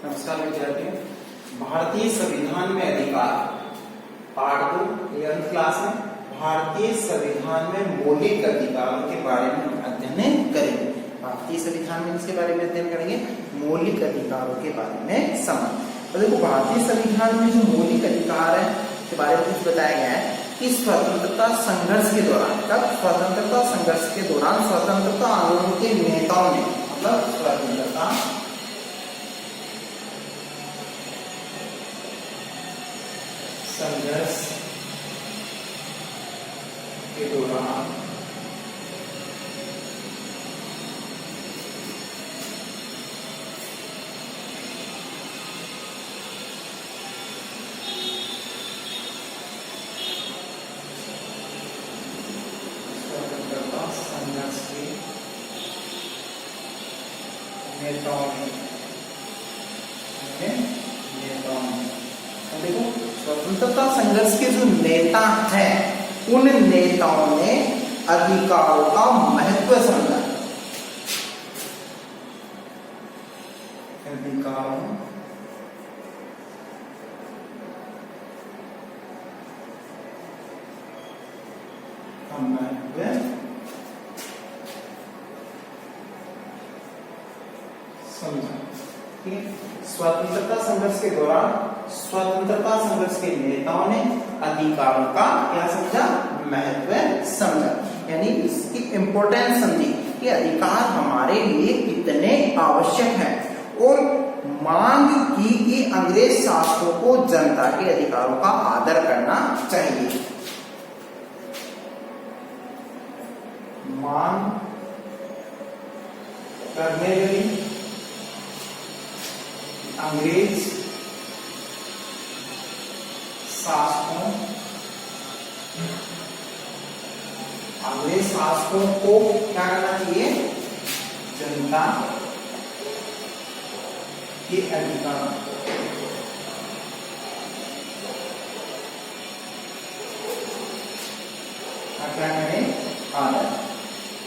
नमस्कार विद्यार्थियों, भारतीय संविधान में अधिकार पार्ट 2 11वीं क्लास में भारतीय संविधान में मौलिक अधिकारों के बारे में हम अध्ययन करेंगे। भारतीय संविधान में इसके बारे में अध्ययन करेंगे, मौलिक अधिकारों के बारे में समझ। तो देखो, भारतीय संविधान में जो मौलिक अधिकार है के बारे में कुछ बताया गया है कि स्वतंत्रता संघर्ष के दौरान, कब स्वतंत्रता संघर्ष के दौरान स्वतंत्रता आंदोलन के नेताओं ने, मतलब स्वतंत्रता संघर्ष के दौरान स्वतंत्रता संघर्ष के नेताओं ने देखो, स्वतंत्रता संघर्ष के जो नेता हैं उन नेताओं ने अधिकारों का महत्व समझा। अधिकारों का महत्व समझा। ठीक है, स्वतंत्रता संघर्ष के दौरान स्वतंत्रता संघर्ष के नेताओं ने अधिकारों का क्या समझा, महत्व समझा, यानी इसकी इंपॉर्टेंस समझी कि अधिकार हमारे लिए कितने आवश्यक हैं और मांग की कि अंग्रेज शासकों को जनता के अधिकारों का आदर करना चाहिए। मांग करने लगी अंग्रेज शासकों को क्या करना चाहिए, जनता के अधिकार क्या करें, आदर,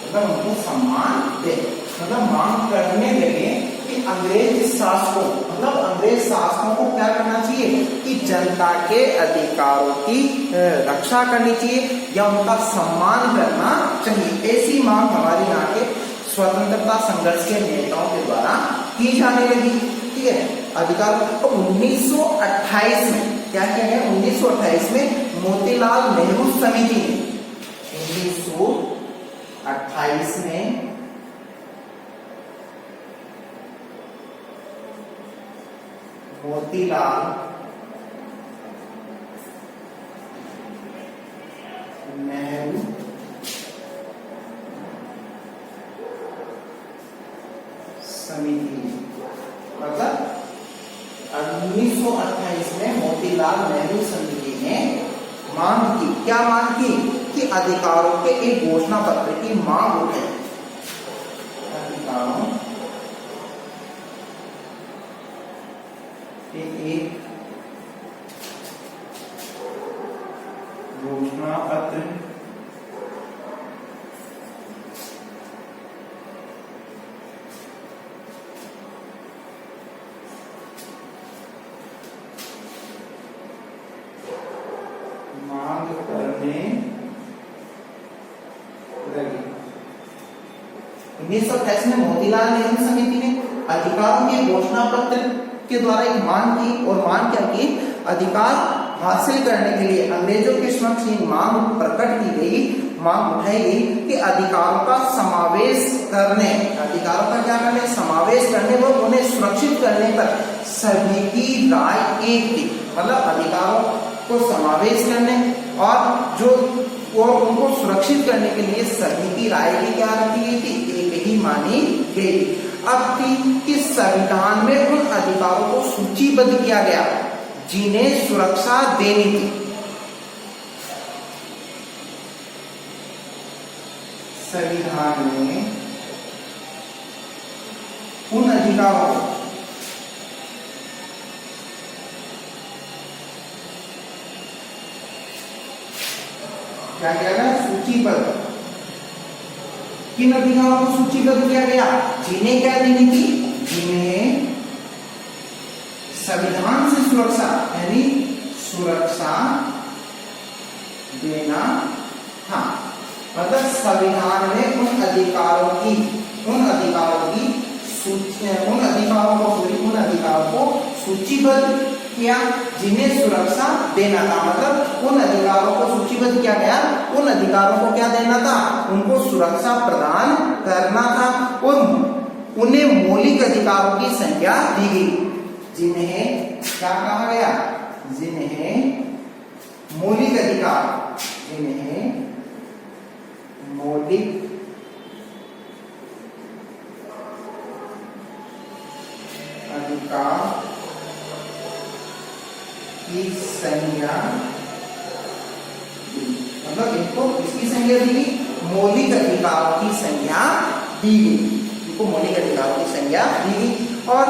मतलब उनको सम्मान दे। मतलब मांग करने लगे कि अंग्रेज शासकों, मतलब अंग्रेज शासकों को क्या करना चाहिए कि जनता के अधिकारों की रक्षा करनी चाहिए या उनका सम्मान करना चाहिए। ऐसी मांग हमारे यहाँ के स्वतंत्रता संघर्ष के नेताओं के द्वारा की जाने लगी। ठीक है, अधिकार तो 1928 में क्या किया गया, 1928 में मोतीलाल नेहरू समिति ने 1928 में मोतीलाल नेहरू समिति, मतलब 1928 में मोतीलाल नेहरू समिति ने मांग की, क्या मांग की कि अधिकारों के एक घोषणा पत्र की मांग उठाई। अधिकारों एक घोषणा पत्र मांग करने लगी। 1928 में मोतीलाल नेहरू समिति ने अधिकारों के घोषणा पत्र के द्वारा एक मांग की, और मांग क्या की, अधिकार हासिल करने के लिए अंग्रेजों के समक्ष एक मांग प्रकट की गई, मांग उठाई गई कि अधिकारों का समावेश करने, अधिकारों का क्या करने, समावेश करने व उन्हें सुरक्षित करने पर सभी की राय एक थी। मतलब अधिकारों को समावेश करने और जो उनको सुरक्षित करने के लिए सभी की राय की क्या रखी गई थी, एक ही मानी गई। अब कि संविधान में उन अधिकारों को सूचीबद्ध किया गया जिन्हें सुरक्षा देनी थी। संविधान में उन अधिकारों को क्या किया गया, सूचीबद्ध। किन अधिकारों को सूचीबद्ध किया गया, जिन्हें क्या देनी थी, जिन्हें सुरक्षा यानी सुरक्षा देना था। मतलब संविधान में उन अधिकारों की सूचीबद्ध किया जिन्हें सुरक्षा देना था। मतलब उन अधिकारों को सूचीबद्ध किया गया, उन अधिकारों को क्या देना था, उनको सुरक्षा प्रदान करना था और उन्हें मौलिक अधिकारों की संज्ञा दी गई, जिन्हें क्या कहा गया, जिन्हें मौलिक अधिकार, जिन्हें मौलिक अधिकार की संज्ञा दी। मतलब इनको किसकी संज्ञा दी गई, मौलिक अधिकारों की संज्ञा दी गई, इनको मौलिक अधिकारों की संज्ञा दी गई। और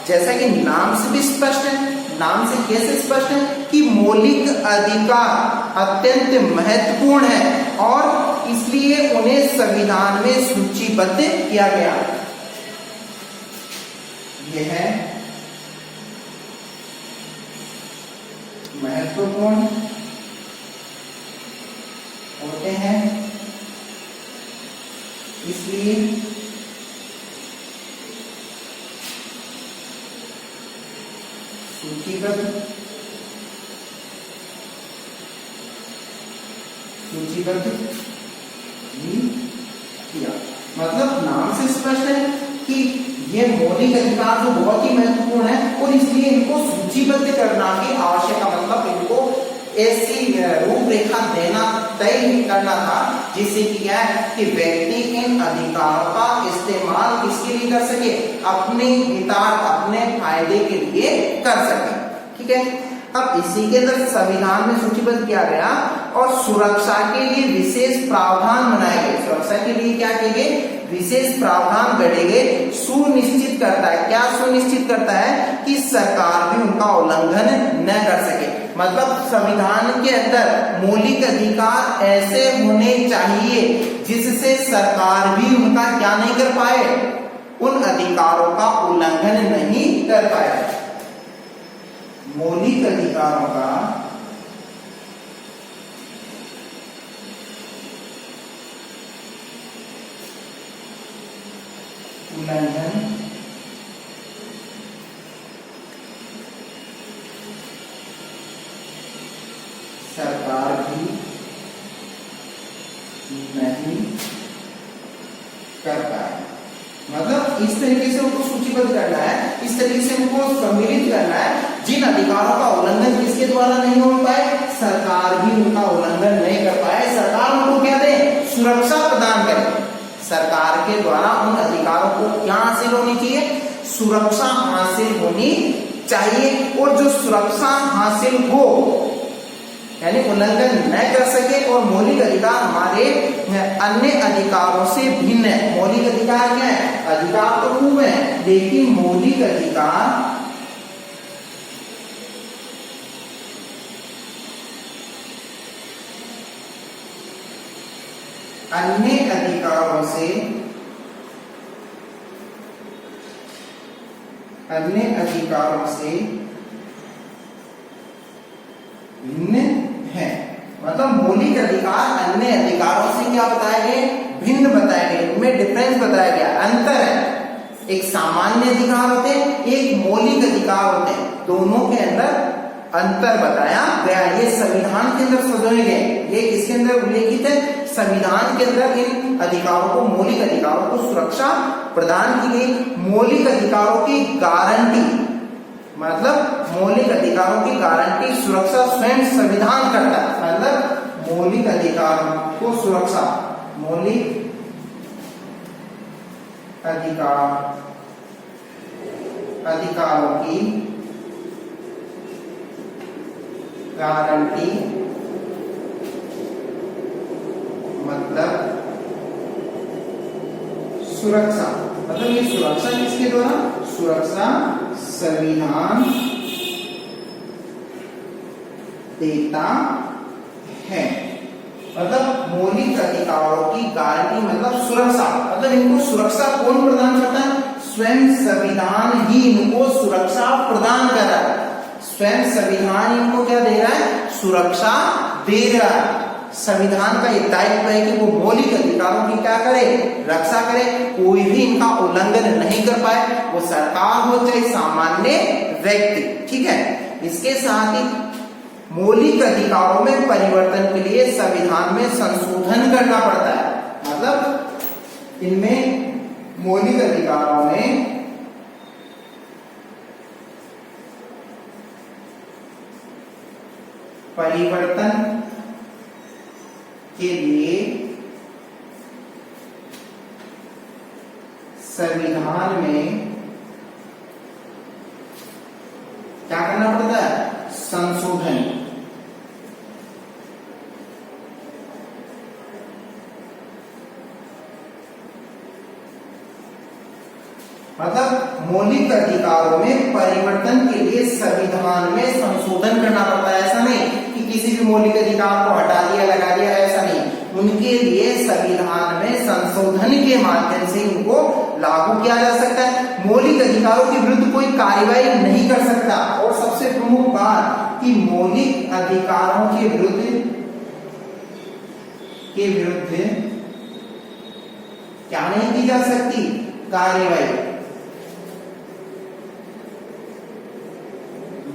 जैसा कि नाम से भी स्पष्ट है, नाम से कैसे स्पष्ट है कि मौलिक अधिकार अत्यंत महत्वपूर्ण है और इसलिए उन्हें संविधान में सूचीबद्ध किया गया। यह महत्वपूर्ण होते हैं, इसलिए सूचीबद्ध भी किया। मतलब नाम से स्पष्ट है कि ये मौलिक अधिकार जो बहुत ही महत्वपूर्ण है और इसलिए इनको सूचीबद्ध करना की आवश्यकता, मतलब इनको ऐसी रूपरेखा देना, तय करना था जिससे कि क्या है कि व्यक्ति इन अधिकारों का इस्तेमाल किसके लिए कर सके, अपने हितार्थ, अपने फायदे के लिए कर सके। ठीक है, अब इसी के अंदर संविधान में सूचीबद्ध किया गया और सुरक्षा के लिए विशेष प्रावधान बनाए गए। सुरक्षा के लिए क्या किए गए, विशेष प्रावधान गढ़े गए। सुनिश्चित करता है, क्या सुनिश्चित करता है कि सरकार भी उनका उल्लंघन न कर सके। मतलब संविधान के अंदर मौलिक अधिकार ऐसे होने चाहिए जिससे सरकार भी उनका क्या नहीं कर पाए, उन अधिकारों का उल्लंघन नहीं कर पाए। मौलिक अधिकारों का उल्लंघन सरकार भी नहीं कर पाए। मतलब इस तरीके से उनको सूचीबद्ध करना है, इस तरीके से उनको सम्मिलित करना है जिन अधिकारों का उल्लंघन किसके द्वारा नहीं हो पाए, सरकार भी उनका उल्लंघन नहीं कर पाए। सरकार उनको क्या दे, सुरक्षा प्रदान करे। सरकार के द्वारा उन अधिकारों को क्या हासिल होनी चाहिए, सुरक्षा हासिल होनी चाहिए। और जो सुरक्षा हासिल हो यानी उल्लंघन न कर सके और मौलिक अधिकार हमारे अन्य अधिकारों से भिन्न है। मौलिक अधिकार क्या है, अधिकार तो खूब है लेकिन मौलिक अधिकार अन्य अधिकारों से भिन्न है। मतलब मौलिक अधिकार अन्य अधिकारों से क्या बताए गए, भिन्न बताए गए, इनमें डिफरेंस बताया गया, अंतर है। एक सामान्य अधिकार होते हैं, एक मौलिक अधिकार होते हैं, दोनों के अंदर अंतर बताया गया। ये संविधान के अंदर सजोए गए, ये किसके अंदर उल्लेखित है, संविधान के अंदर इन अधिकारों को, मौलिक अधिकारों को सुरक्षा प्रदान की गई। मौलिक अधिकारों की गारंटी, मतलब मौलिक अधिकारों की गारंटी सुरक्षा स्वयं संविधान करता है। मतलब मौलिक अधिकारों को सुरक्षा, मौलिक अधिकारों की गारंटी मतलब सुरक्षा, मतलब ये सुरक्षा किसके द्वारा, सुरक्षा संविधान देता है। मतलब मौलिक अधिकारों की गारंटी मतलब सुरक्षा, मतलब इनको सुरक्षा कौन प्रदान करता है, स्वयं संविधान ही इनको सुरक्षा प्रदान कर रहा है। स्वयं संविधान इनको क्या दे रहा है, सुरक्षा दे रहा है। संविधान का ये दायित्व है कि वो मौलिक अधिकारों की क्या करे, रक्षा करे, कोई भी इनका उल्लंघन नहीं कर पाए, वो सरकार हो चाहे सामान्य व्यक्ति। ठीक है, इसके साथ ही मौलिक अधिकारों में परिवर्तन के लिए संविधान में संशोधन करना पड़ता है। मतलब इनमें मौलिक अधिकारों में परिवर्तन के लिए संविधान में क्या करना पड़ता है, संशोधन। मतलब मौलिक अधिकारों में परिवर्तन के लिए संविधान में संशोधन करना पड़ता है। ऐसा नहीं कि किसी भी मौलिक अधिकार को हटा दिया, लगा दिया, ऐसा नहीं। उनके लिए संविधान में संशोधन के माध्यम से उनको लागू किया जा सकता है। मौलिक अधिकारों के विरुद्ध कोई कार्यवाही नहीं कर सकता। और सबसे प्रमुख बात कि मौलिक अधिकारों के विरुद्ध क्या नहीं की जा सकती, कार्यवाही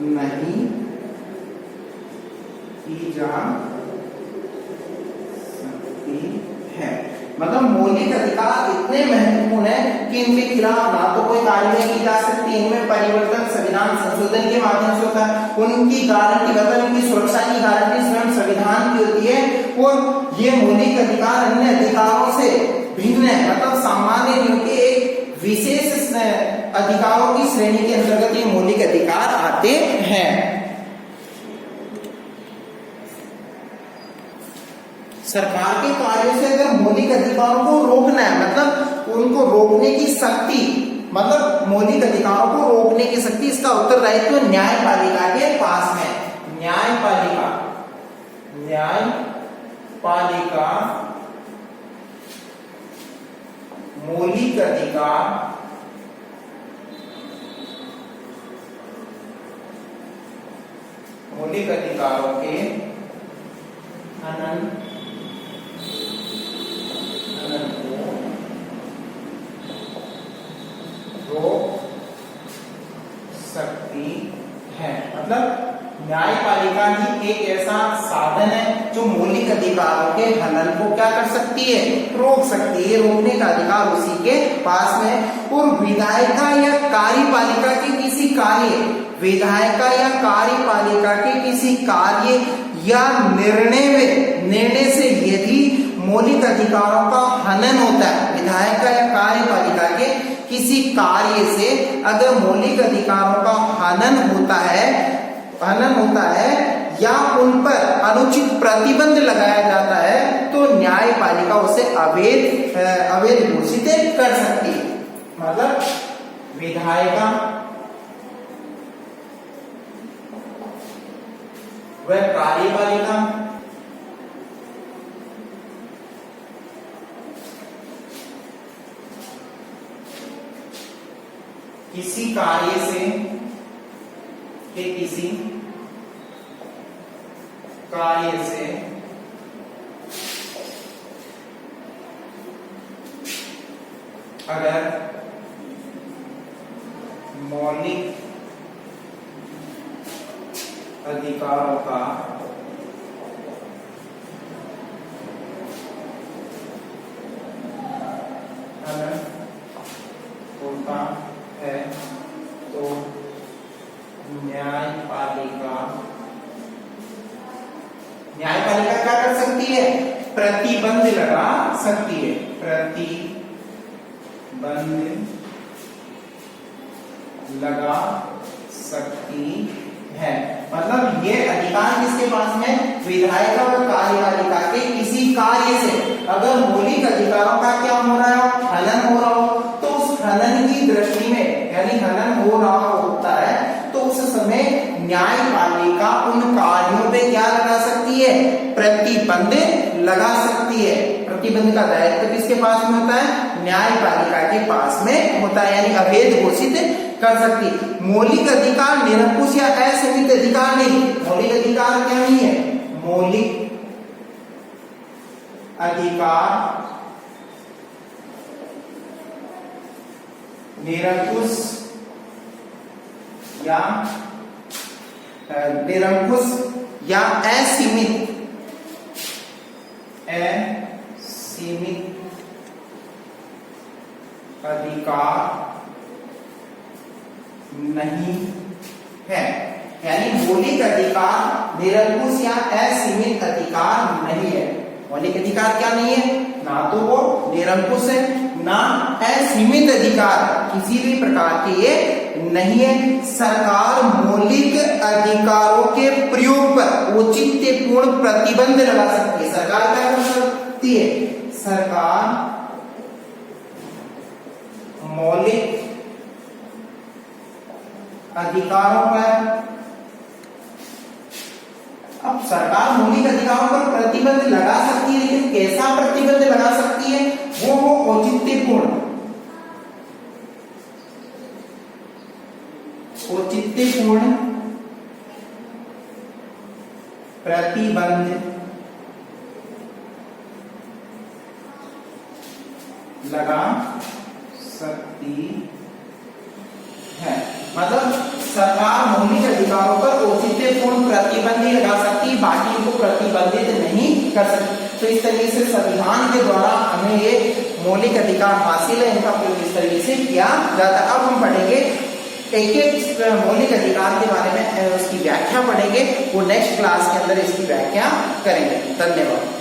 नहीं की जा सकती है। मतलब मौलिक अधिकार इतने महत्वपूर्ण है कि इनके खिलाफ ना तो कोई कार्यवाही की जा सकती, इनमें परिवर्तन संविधान संशोधन के माध्यम से होता है। उनकी गारंटी मतलब उनकी सुरक्षा की गारंटी स्वयं संविधान की होती है। और ये मौलिक अधिकार अन्य अधिकारों से भिन्न है, मतलब सामान्य नियम के एक विशेष अधिकारों की श्रेणी के अंतर्गत ये मौलिक अधिकार आते हैं। सरकार के कार्यों से अगर मौलिक अधिकारों को रोकना है, मतलब उनको रोकने की शक्ति, मतलब मौलिक अधिकारों को रोकने की शक्ति, इसका उत्तरदायित्व न्यायपालिका के पास है। न्यायपालिका मौलिक अधिकार मौलिक अधिकारों के हनन को रोक सकती है। मतलब न्यायपालिका ही एक ऐसा साधन है जो मौलिक अधिकारों के हनन को क्या कर सकती है, रोक सकती है। रोकने का अधिकार उसी के पास में। और विधायिका या कार्यपालिका के किसी कार्य, विधायिका या कार्यपालिका के किसी कार्य या निर्णय से यदि मौलिक अधिकारों का हनन होता है, विधायिका या कार्यपालिका के किसी कार्य से अगर मौलिक अधिकारों का हनन होता है या उन पर अनुचित प्रतिबंध लगाया जाता है तो न्यायपालिका उसे अवैध घोषित कर सकती है। मतलब विधायिका व कार्यपालिका किसी कार्य से अगर मौलिक अधिकारों का हनन होता है तो न्यायपालिका क्या कर सकती है, प्रतिबंध लगा सकती है। प्रतिबंध लगा सकती है। मतलब ये अधिकार किसके पास में, विधायिका और कार्यपालिका के किसी कार्य से अगर मौलिक अधिकारों का क्या हो रहा है, हनन हो रहा हो, तो उस हनन की दृष्टि में, यानी हनन हो रहा होता है तो उस समय न्यायपालिका उन कार्यों पे क्या लगा सकती है, प्रतिबंध लगा सकती है। प्रतिबंध का दायित्व किसके पास में होता है, न्यायपालिका के पास में होता है, यानी अवैध घोषित कर सकती। मौलिक अधिकार निरंकुश या असीमित अधिकार नहीं। मौलिक अधिकार क्या नहीं है? मौलिक अधिकार निरंकुश या असीमित अधिकार नहीं है, यानी मौलिक अधिकार निरंकुश या असीमित अधिकार नहीं है। मौलिक अधिकार क्या नहीं है? ना तो वो निरंकुश है, ना असीमित अधिकार किसी भी प्रकार के ये नहीं है। सरकार मौलिक अधिकारों के प्रयोग पर औचित्यपूर्ण प्रतिबंध लगा सकती है। सरकार क्या कर सकती है? सरकार मौलिक अधिकारों पर, अब सरकार मौलिक अधिकारों पर प्रतिबंध लगा सकती है, लेकिन कैसा प्रतिबंध लगा सकती है? वो औचित्यपूर्ण प्रतिबंध लगा सकती है। मतलब सरकार मौलिक अधिकारों पर औचित्यपूर्ण प्रतिबंध ही लगा सकती है, बाकी इनको प्रतिबंधित नहीं कर सकती। तो इस तरीके से संविधान के द्वारा हमें ये मौलिक अधिकार हासिल है, इनका प्रयोग इस तरीके से किया जाता है। अब हम पढ़ेंगे एक एक मौलिक अधिकार के बारे में, उसकी व्याख्या पढ़ेंगे। वो नेक्स्ट क्लास के अंदर इसकी व्याख्या करेंगे। धन्यवाद।